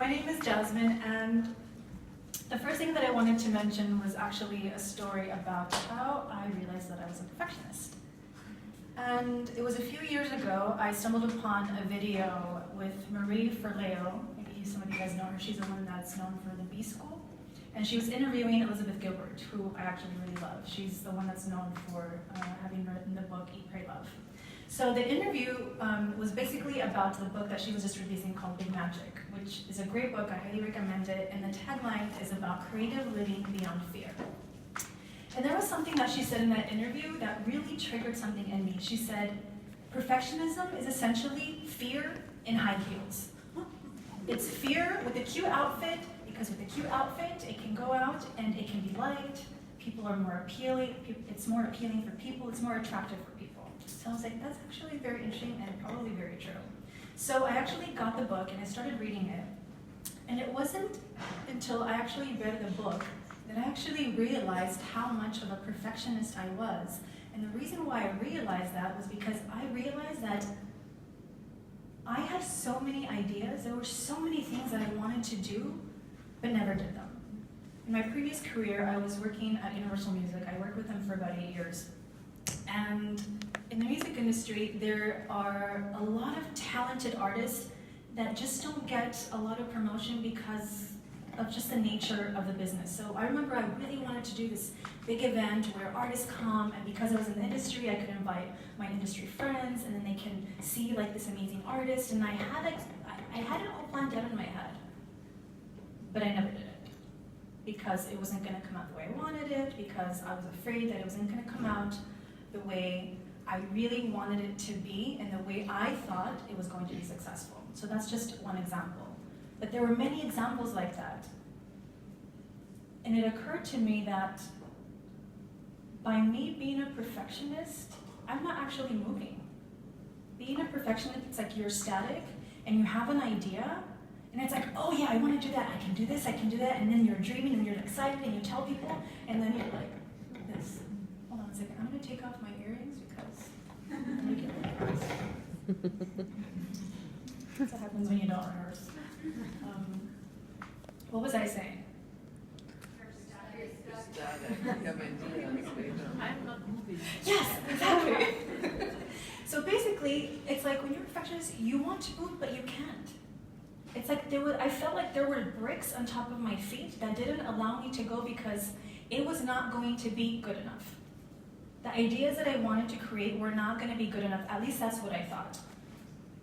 my name is Jasmine, and the first thing that I wanted to mention was actually a story about how I realized that I was a perfectionist. And it was a few years ago, I stumbled upon a video with Marie Forleo. Maybe some of you guys know her. She's the one that's known for the B School. And she was interviewing Elizabeth Gilbert, who I actually really love. She's the one that's known for having written the book Eat, Pray, Love. So the interview was basically about the book that she was just releasing called Big Magic, which is a great book. I highly recommend it. And the tagline is about creative living beyond fear. And there was something that she said in that interview that really triggered something in me. She said, perfectionism is essentially fear in high heels. It's fear with a cute outfit, because with a cute outfit, it can go out and it can be liked. People are more appealing. It's more appealing for people. It's more attractive for people. So I was like, that's actually very interesting and probably very true. So I actually got the book and I started reading it. And it wasn't until I actually read the book that I actually realized how much of a perfectionist I was. And the reason why I realized that was because I realized that I had so many ideas. There were so many things that I wanted to do, but never did them. In my previous career, I was working at Universal Music. I worked with them for about 8 years. And in the music industry, there are a lot of talented artists that just don't get a lot of promotion because of just the nature of the business. So I remember I really wanted to do this big event where artists come, and because I was in the industry, I could invite my industry friends, and then they can see like this amazing artist, and I had it all planned out in my head, but I never did it because it wasn't gonna come out the way I wanted it, because I was afraid that it wasn't gonna come out the way I really wanted it to be and the way I thought it was going to be successful. So that's just one example. But there were many examples like that. And it occurred to me that by me being a perfectionist, I'm not actually moving. Being a perfectionist, it's like you're static and you have an idea, and it's like, oh yeah, I want to do that, I can do this, I can do that, and then you're dreaming and you're excited and you tell people, and then you're like, this. Hold on a second, I'm going to take off my earrings because I'm going to get nervous. That's what happens when you don't rehearse. What was I saying? I'm not moving. Yes, exactly. So basically, it's like when you're a perfectionist, you want to move, but you can't. It's like I felt like there were bricks on top of my feet that didn't allow me to go because it was not going to be good enough. The ideas that I wanted to create were not going to be good enough. At least that's what I thought.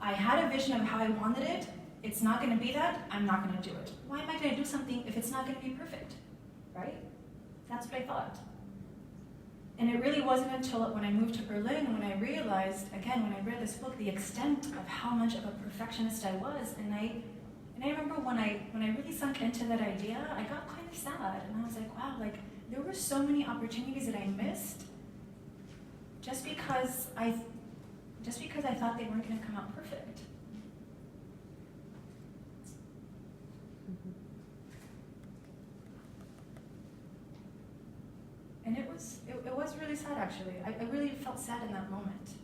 I had a vision of how I wanted it. It's not going to be that, I'm not going to do it. Why am I going to do something if it's not going to be perfect, right? That's what I thought. And it really wasn't until when I moved to Berlin when I realized, again, when I read this book, the extent of how much of a perfectionist I was. And I remember when I really sunk into that idea, I got kind of sad. And I was like, wow, like there were so many opportunities that I missed just because I thought they weren't going to come out perfect. And it was really sad, actually. I really felt sad in that moment.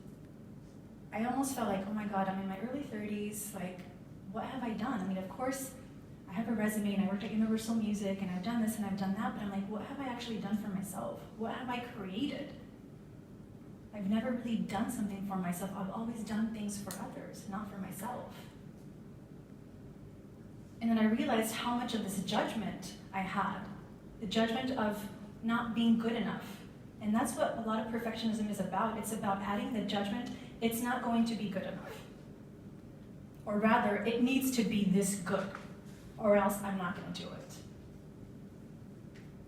I almost felt like, oh my God, I'm in my early 30s, like, what have I done? I mean, of course, I have a resume and I worked at Universal Music and I've done this and I've done that, but I'm like, what have I actually done for myself? What have I created? I've never really done something for myself. I've always done things for others, not for myself. And then I realized how much of this judgment I had, the judgment of not being good enough. And that's what a lot of perfectionism is about. It's about adding the judgment, it's not going to be good enough. Or rather, it needs to be this good, or else I'm not going to do it.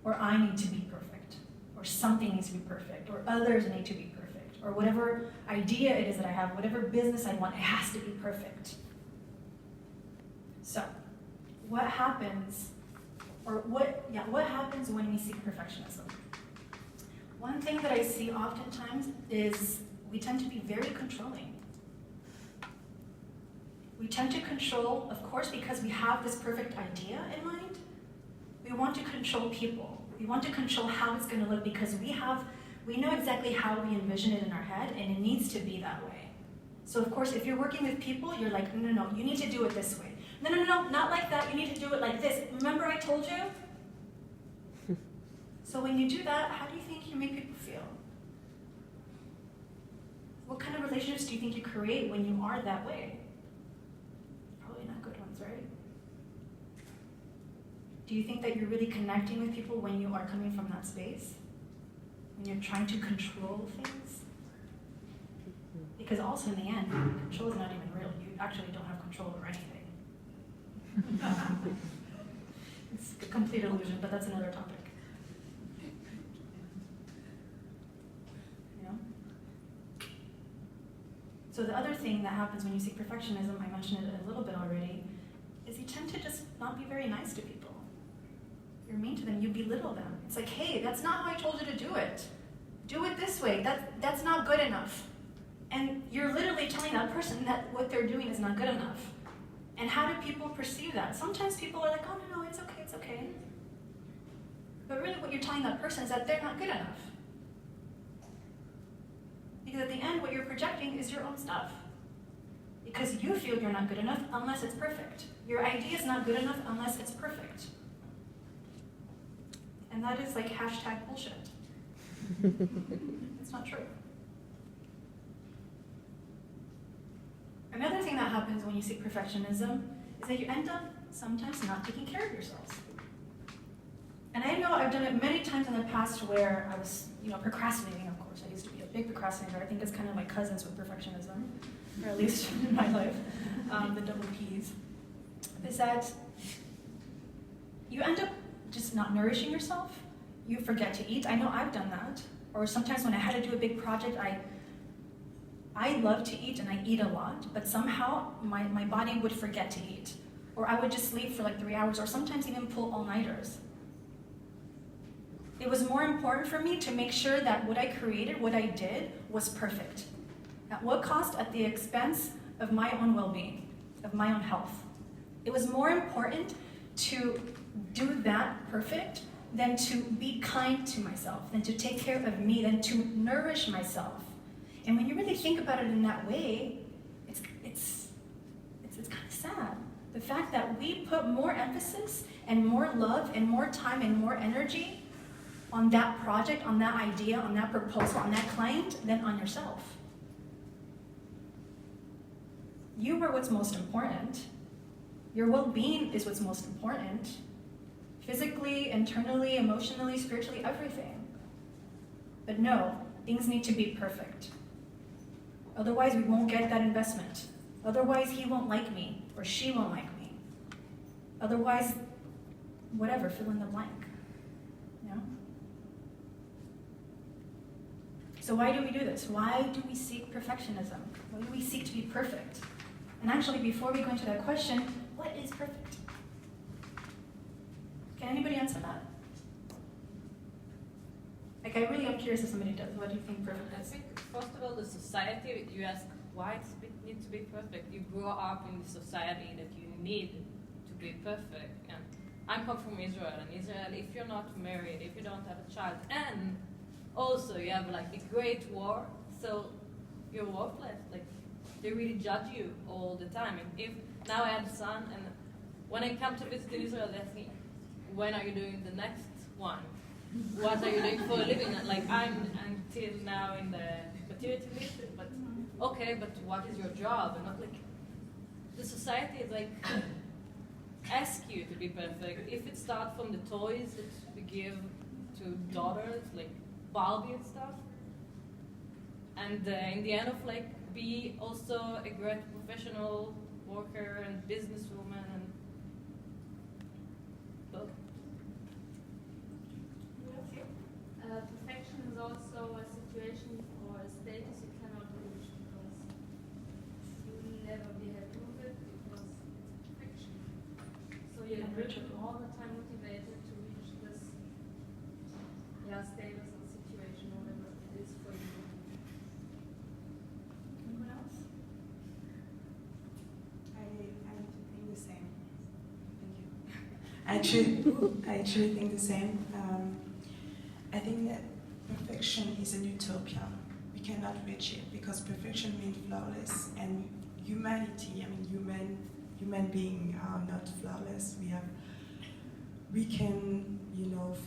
Or I need to be perfect, or something needs to be perfect, or others need to be perfect, or whatever idea it is that I have, whatever business I want, it has to be perfect. So, what happens when we seek perfectionism? One thing that I see oftentimes is we tend to be very controlling. We tend to control, of course, because we have this perfect idea in mind. We want to control people. We want to control how it's going to look because we know exactly how we envision it in our head, and it needs to be that way. So of course, if you're working with people, you're like, no, you need to do it this way. no, no, no, not like that, you need to do it like this. Remember I told you? So when you do that, how do you think you make people feel? What kind of relationships do you think you create when you are that way? Probably not good ones, right? Do you think that you're really connecting with people when you are coming from that space? When you're trying to control things? Because also in the end, control is not even real. You actually don't have control over anything. It's a complete illusion, but that's another topic. You know? So the other thing that happens when you seek perfectionism, I mentioned it a little bit already, is you tend to just not be very nice to people. You're mean to them, you belittle them. It's like, hey, that's not how I told you to do it. Do it this way, that's not good enough. And you're literally telling that person that what they're doing is not good enough. And how do people perceive that? Sometimes people are like, oh, no, it's okay, it's okay. But really what you're telling that person is that they're not good enough. Because at the end, what you're projecting is your own stuff. Because you feel you're not good enough unless it's perfect. Your idea is not good enough unless it's perfect. And that is like hashtag bullshit. It's not true. Another thing that happens when you seek perfectionism is that you end up sometimes not taking care of yourselves. And I know I've done it many times in the past where I was, procrastinating, of course. I used to be a big procrastinator. I think it's kind of like cousins with perfectionism, or at least in my life, the double P's. Is that you end up just not nourishing yourself. You forget to eat. I know I've done that. Or sometimes when I had to do a big project, I love to eat and I eat a lot, but somehow my body would forget to eat. Or I would just sleep for like 3 hours, or sometimes even pull all-nighters. It was more important for me to make sure that what I created, what I did, was perfect. At what cost? At the expense of my own well-being, of my own health. It was more important to do that perfect than to be kind to myself, than to take care of me, than to nourish myself. And when you really think about it in that way, it's kind of sad. The fact that we put more emphasis and more love and more time and more energy on that project, on that idea, on that proposal, on that client, than on yourself. You are what's most important. Your well-being is what's most important. Physically, internally, emotionally, spiritually, everything. But no, things need to be perfect. Otherwise, we won't get that investment. Otherwise, he won't like me, or she won't like me. Otherwise, whatever, fill in the blank. You know? So why do we do this? Why do we seek perfectionism? Why do we seek to be perfect? And actually, before we go into that question, what is perfect? Can anybody answer that? Like, I really am curious if somebody does. What do you think perfect is? I think, first of all, the society, you ask why it needs to be perfect. You grow up in the society that you need to be perfect. And I come from Israel, and Israel, if you're not married, if you don't have a child, and also you have like a great war, so you're worthless. Like, they really judge you all the time. And if now I have a son, and when I come to visit Israel, they ask me, when are you doing the next one? What are you doing for a living? Like, I'm until now in the maternity leave, but okay, but what is your job? And not like, the society is like, ask you to be perfect. If it starts from the toys that we give to daughters, like Barbie and stuff, and in the end of like, be also a great professional worker and businesswoman and both. Perfection is also a situation or a status you cannot reach because you will never be happy with it because it's fiction. So you're driven all the time motivated to reach this status or situation, whatever it is for you. Anyone else? I think the same. Thank you. I actually think the same. I think that perfection is an utopia. We cannot reach it because perfection means flawless, and humanity, human human beings are not flawless. We can,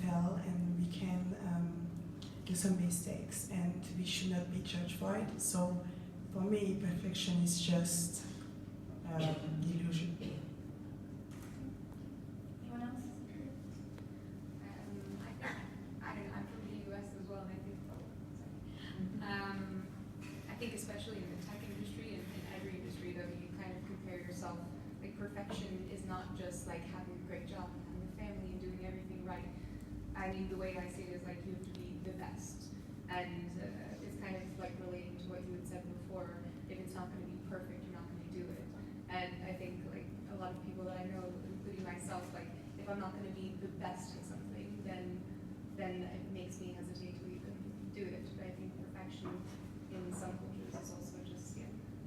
fail, and we can do some mistakes, and we should not be judged for it. So for me, perfection is just illusion. Anyone else? I'm from the US as well, and I think especially in the tech industry and in every industry, though, you kind of compare yourself. Like, perfection is not just like having a great job and having a family and doing everything right. I mean, the way I see it is like you have to be the best, and it's kind of like relating to what you had said before. If it's not going to be perfect, you're not going to do it. And I think like a lot of people that I know, including myself, like if I'm not going to be the best at something, then it makes me hesitate to even do it. But I think perfection in some cultures is also just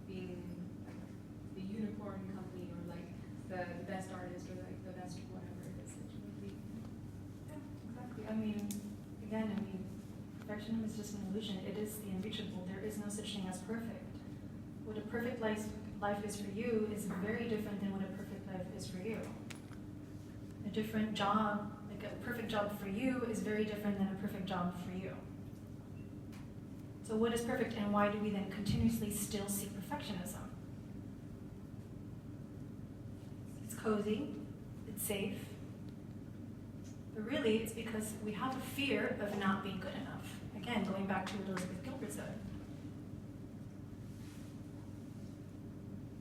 being like the unicorn company, or like the best artist, or like the best whatever it is that you would be. Yeah, exactly. Perfection is just an illusion. It is the unreachable. There is no such thing as perfect. What a perfect life is for you is very different than what a perfect life is for you. A different job, like a perfect job for you, is very different than a perfect job for you. So what is perfect, and why do we then continuously still seek perfectionism? It's cozy, it's safe, but really it's because we have a fear of not being good enough. Again, going back to what Elizabeth Gilbert said.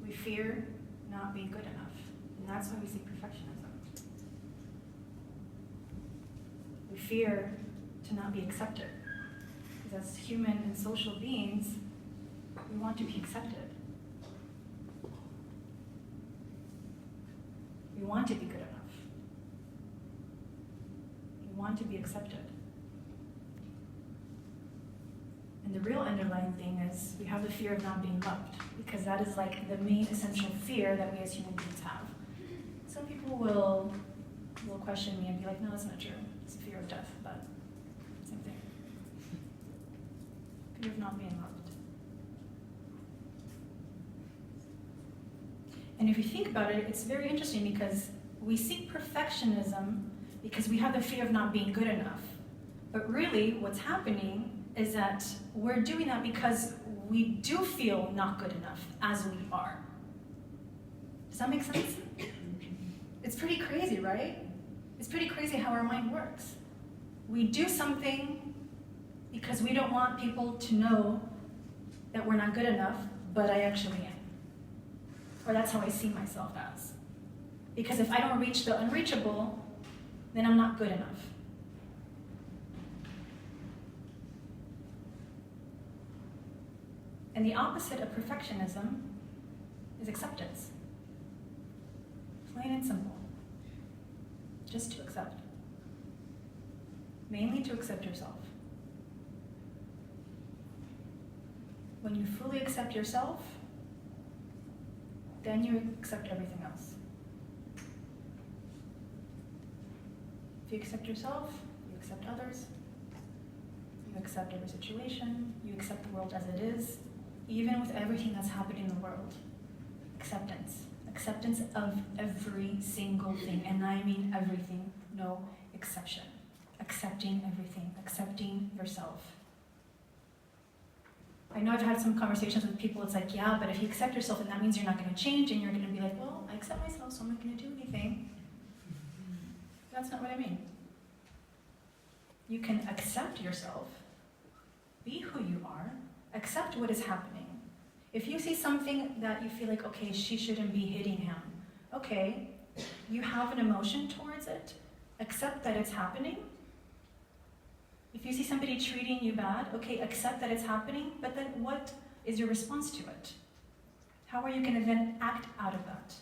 We fear not being good enough, and that's why we seek perfectionism. We fear to not be accepted, because as human and social beings, we want to be accepted. We want to be good enough. We want to be accepted. And the real underlying thing is we have the fear of not being loved, because that is like the main essential fear that we as human beings have. Some people will question me and be like, no, that's not true. It's a fear of death, but same thing. Fear of not being loved. And if you think about it, it's very interesting because we seek perfectionism because we have the fear of not being good enough. But really, what's happening is that we're doing that because we do feel not good enough as we are. Does that make sense? It's pretty crazy, right? It's pretty crazy how our mind works. We do something because we don't want people to know that we're not good enough, but I actually am. Or that's how I see myself as. Because if I don't reach the unreachable, then I'm not good enough. And the opposite of perfectionism is acceptance. Plain and simple. Just to accept. Mainly to accept yourself. When you fully accept yourself, then you accept everything else. If you accept yourself, you accept others, you accept every situation, you accept the world as it is, even with everything that's happening in the world. Acceptance. Acceptance of every single thing, and I mean everything, no exception. Accepting everything, accepting yourself. I know I've had some conversations with people, it's like, yeah, but if you accept yourself, then that means you're not going to change, and you're going to be like, well, I accept myself, so I'm not going to do anything. That's not what I mean. You can accept yourself, be who you are, accept what is happening. If you see something that you feel like, okay, she shouldn't be hitting him, okay, you have an emotion towards it, accept that it's happening. If you see somebody treating you bad, okay, accept that it's happening, but then what is your response to it? How are you going to then act out of that?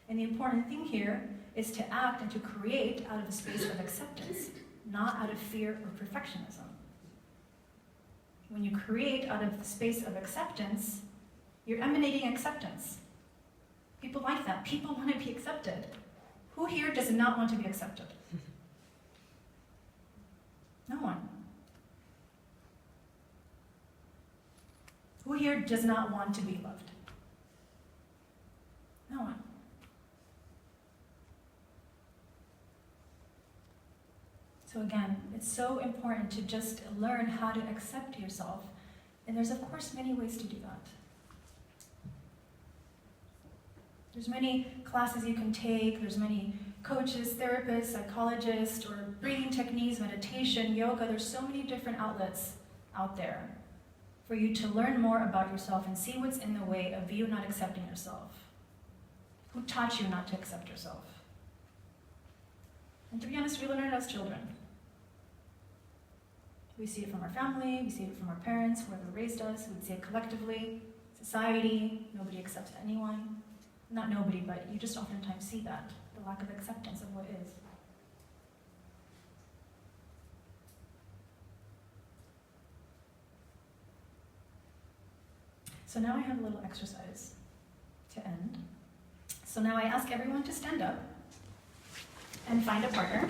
And the important thing here is to act and to create out of a space of acceptance, not out of fear or perfectionism. When you create out of the space of acceptance, you're emanating acceptance. People like that. People want to be accepted. Who here does not want to be accepted? No one. Who here does not want to be loved? No one. So again, it's so important to just learn how to accept yourself. And there's of course many ways to do that. There's many classes you can take, there's many coaches, therapists, psychologists, or breathing techniques, meditation, yoga. There's so many different outlets out there for you to learn more about yourself and see what's in the way of you not accepting yourself. Who taught you not to accept yourself? And to be honest, we learn it as children. We see it from our family, we see it from our parents, whoever raised us, we see it collectively, society, nobody accepts anyone. Not nobody, but you just oftentimes see that, the lack of acceptance of what is. So now I have a little exercise to end. So now I ask everyone to stand up and find a partner.